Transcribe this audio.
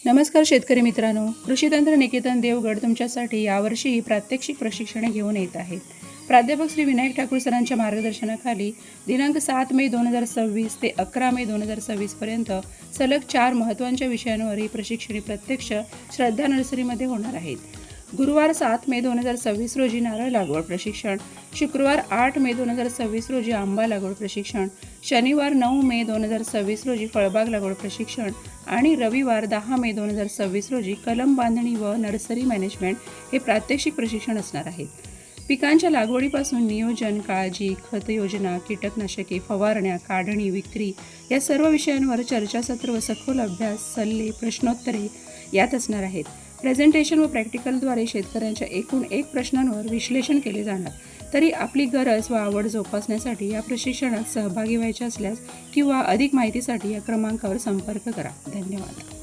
नमस्कार शेतकरी मित्रांनो, कृषी तंत्र निकेतन देवगड तुमच्यासाठी यावर्षीही प्रात्यक्षिक प्रशिक्षणे घेऊन येत आहेत. प्राध्यापक श्री विनायक ठाकूर सरांच्या मार्गदर्शनाखाली दिनांक 7 मे 2026 ते 11 मे 2026 पर्यंत सलग 4 महत्त्वाच्या विषयांवर ही प्रशिक्षणे प्रत्यक्ष श्रद्धा नर्सरीमध्ये होणार आहेत. गुरुवार 7 मे 2026 रोजी नारळ लागवड प्रशिक्षण, शुक्रवार 8 मे 2026 रोजी आंबा लागवड प्रशिक्षण, शनिवार 9 मे 2026 रोजी फळबाग लागवड प्रशिक्षण आणि रविवार 10 मे 2026 रोजी कलम बांधणी व नर्सरी मॅनेजमेंट हे प्रात्यक्षिक प्रशिक्षण असणार आहे. पिकांच्या लागवडीपासून नियोजन, काळजी, खत योजना, कीटकनाशके, फवारण्या, काढणी, विक्री या सर्व विषयांवर चर्चासत्र व सखोल अभ्यास, सल्ले, प्रश्नोत्तरे यात असणार आहेत. प्रेझेंटेशन व प्रॅक्टिकलद्वारे शेतकऱ्यांच्या एकूण एक प्रश्नांवर विश्लेषण केले जाणार. तरी आपली गरज व आवड जोपासण्यासाठी या प्रशिक्षणात सहभागी व्हायचे असल्यास किंवा अधिक माहितीसाठी या क्रमांकावर संपर्क करा. धन्यवाद.